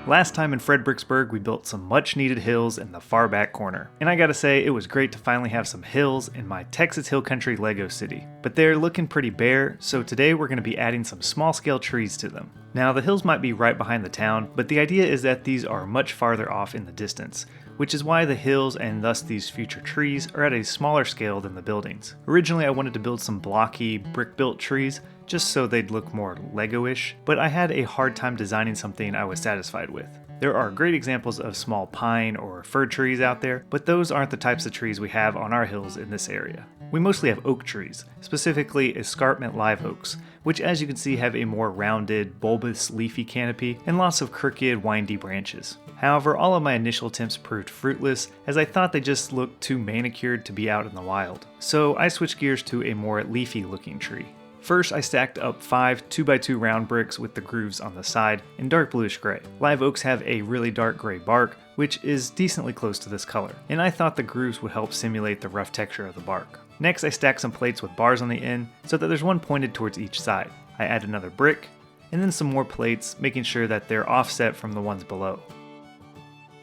Last time in Fred-BRICKS-burg we built some much needed hills in the far back corner, and I gotta say it was great to finally have some hills in my Texas Hill Country Lego city. But they're looking pretty bare, so today we're going to be adding some small scale trees to them. Now the hills might be right behind the town, but the idea is that these are much farther off in the distance, which is why the hills and thus these future trees are at a smaller scale than the buildings. Originally I wanted to build some blocky, brick-built trees, just so they'd look more Lego-ish, but I had a hard time designing something I was satisfied with. There are great examples of small pine or fir trees out there, but those aren't the types of trees we have on our hills in this area. We mostly have oak trees, specifically escarpment live oaks, which as you can see have a more rounded, bulbous, leafy canopy and lots of crooked, windy branches. However, all of my initial attempts proved fruitless, as I thought they just looked too manicured to be out in the wild. So I switched gears to a more leafy looking tree. First, I stacked up 5 2x2 round bricks with the grooves on the side in dark bluish gray. Live oaks have a really dark gray bark, which is decently close to this color, and I thought the grooves would help simulate the rough texture of the bark. Next, I stacked some plates with bars on the end so that there's one pointed towards each side. I add another brick, and then some more plates, making sure that they're offset from the ones below.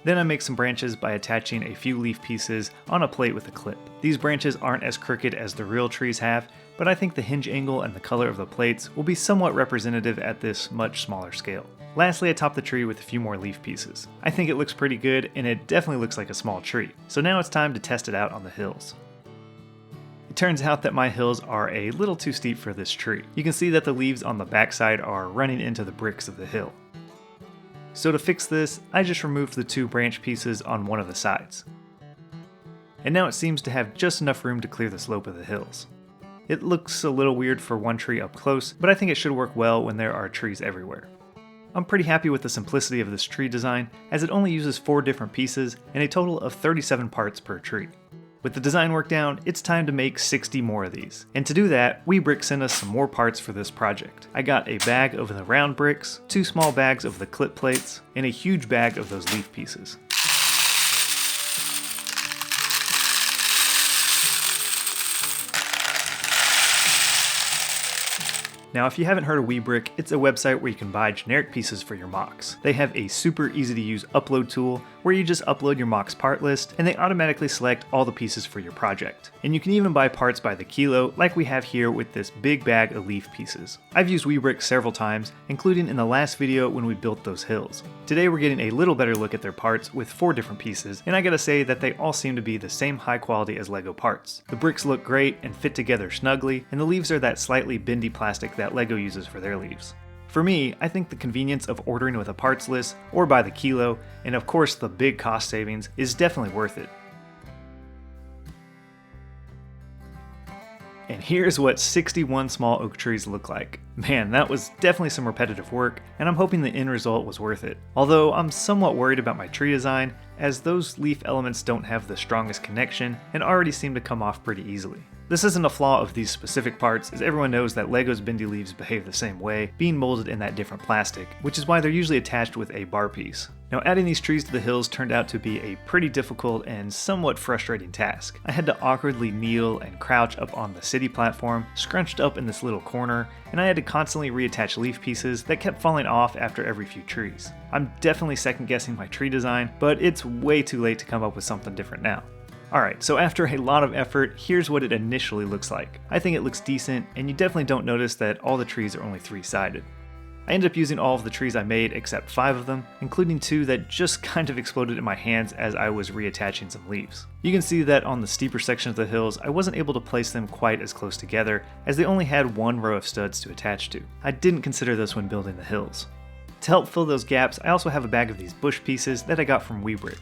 Then I make some branches by attaching a few leaf pieces on a plate with a clip. These branches aren't as crooked as the real trees have, but I think the hinge angle and the color of the plates will be somewhat representative at this much smaller scale. Lastly, I top the tree with a few more leaf pieces. I think it looks pretty good, and it definitely looks like a small tree. So now it's time to test it out on the hills. It turns out that my hills are a little too steep for this tree. You can see that the leaves on the backside are running into the bricks of the hill. So to fix this, I just removed the 2 branch pieces on one of the sides. And now it seems to have just enough room to clear the slope of the hills. It looks a little weird for one tree up close, but I think it should work well when there are trees everywhere. I'm pretty happy with the simplicity of this tree design, as it only uses 4 different pieces and a total of 37 parts per tree. With the design work down, it's time to make 60 more of these. And to do that, Webrick sent us some more parts for this project. I got a bag of the round bricks, 2 small bags of the clip plates, and a huge bag of those leaf pieces. Now, if you haven't heard of Webrick, it's a website where you can buy generic pieces for your MOCs. They have a super easy to use upload tool where you just upload your MOCs part list and they automatically select all the pieces for your project. And you can even buy parts by the kilo like we have here with this big bag of leaf pieces. I've used Webrick several times, including in the last video when we built those hills. Today we're getting a little better look at their parts with 4 different pieces, and I gotta say that they all seem to be the same high quality as Lego parts. The bricks look great and fit together snugly, and the leaves are that slightly bendy plastic that Lego uses for their leaves. For me, I think the convenience of ordering with a parts list or by the kilo, and of course the big cost savings, is definitely worth it. And here's what 61 small oak trees look like. Man, that was definitely some repetitive work, and I'm hoping the end result was worth it. Although I'm somewhat worried about my tree design, as those leaf elements don't have the strongest connection and already seem to come off pretty easily. This isn't a flaw of these specific parts, as everyone knows that Lego's bendy leaves behave the same way, being molded in that different plastic, which is why they're usually attached with a bar piece. Now, adding these trees to the hills turned out to be a pretty difficult and somewhat frustrating task. I had to awkwardly kneel and crouch up on the city platform, scrunched up in this little corner, and I had to constantly reattach leaf pieces that kept falling off after every few trees. I'm definitely second guessing my tree design, but it's way too late to come up with something different now. Alright, so after a lot of effort, here's what it initially looks like. I think it looks decent, and you definitely don't notice that all the trees are only 3-sided. I ended up using all of the trees I made except 5 of them, including 2 that just kind of exploded in my hands as I was reattaching some leaves. You can see that on the steeper section of the hills, I wasn't able to place them quite as close together, as they only had 1 row of studs to attach to. I didn't consider this when building the hills. To help fill those gaps, I also have a bag of these bush pieces that I got from Webrick.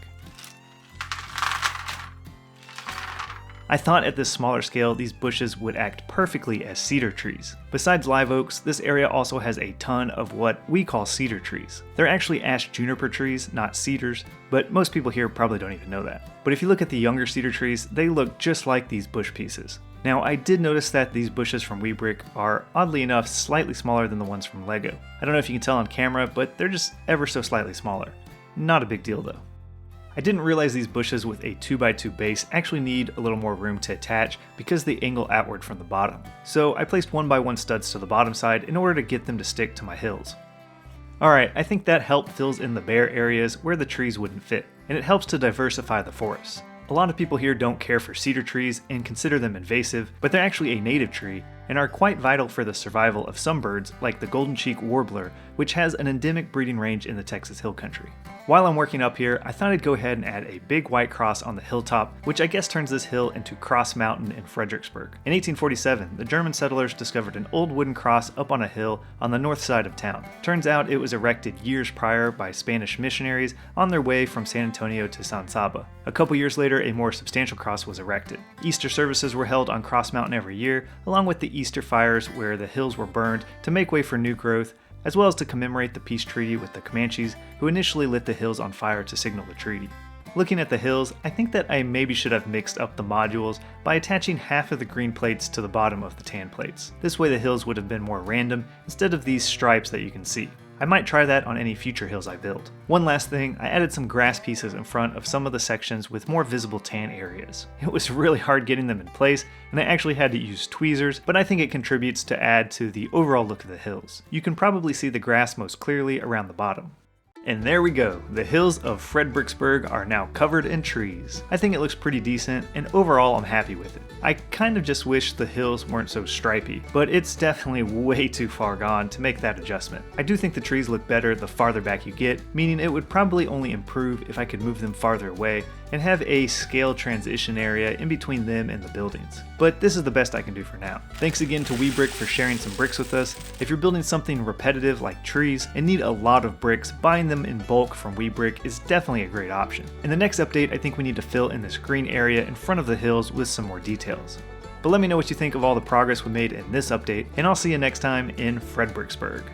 I thought at this smaller scale these bushes would act perfectly as cedar trees. Besides live oaks, this area also has a ton of what we call cedar trees. They're actually ash juniper trees, not cedars, but most people here probably don't even know that. But if you look at the younger cedar trees, they look just like these bush pieces. Now, I did notice that these bushes from Webrick are, oddly enough, slightly smaller than the ones from Lego. I don't know if you can tell on camera, but they're just ever so slightly smaller. Not a big deal though. I didn't realize these bushes with a 2x2 base actually need a little more room to attach because they angle outward from the bottom. So I placed 1x1 studs to the bottom side in order to get them to stick to my hills. Alright, I think that help fills in the bare areas where the trees wouldn't fit, and it helps to diversify the forest. A lot of people here don't care for cedar trees and consider them invasive, but they're actually a native tree and are quite vital for the survival of some birds like the golden cheek warbler, which has an endemic breeding range in the Texas Hill Country. While I'm working up here, I thought I'd go ahead and add a big white cross on the hilltop, which I guess turns this hill into Cross Mountain in Fredericksburg. In 1847, the German settlers discovered an old wooden cross up on a hill on the north side of town. Turns out it was erected years prior by Spanish missionaries on their way from San Antonio to San Saba. A couple years later, a more substantial cross was erected. Easter services were held on Cross Mountain every year, along with the Easter fires where the hills were burned to make way for new growth, as well as to commemorate the peace treaty with the Comanches, who initially lit the hills on fire to signal the treaty. Looking at the hills, I think that I maybe should have mixed up the modules by attaching half of the green plates to the bottom of the tan plates. This way the hills would have been more random instead of these stripes that you can see. I might try that on any future hills I build. One last thing, I added some grass pieces in front of some of the sections with more visible tan areas. It was really hard getting them in place, and I actually had to use tweezers, but I think it contributes to add to the overall look of the hills. You can probably see the grass most clearly around the bottom. And there we go, the hills of Fred-BRICKS-burg are now covered in trees. I think it looks pretty decent, and overall I'm happy with it. I kind of just wish the hills weren't so stripy, but it's definitely way too far gone to make that adjustment. I do think the trees look better the farther back you get, meaning it would probably only improve if I could move them farther away and have a scale transition area in between them and the buildings. But this is the best I can do for now. Thanks again to Webrick for sharing some bricks with us. If you're building something repetitive like trees and need a lot of bricks, buying them in bulk from Webrick is definitely a great option. In the next update, I think we need to fill in this green area in front of the hills with some more details. But let me know what you think of all the progress we made in this update, and I'll see you next time in Fred-BRICKS-burg.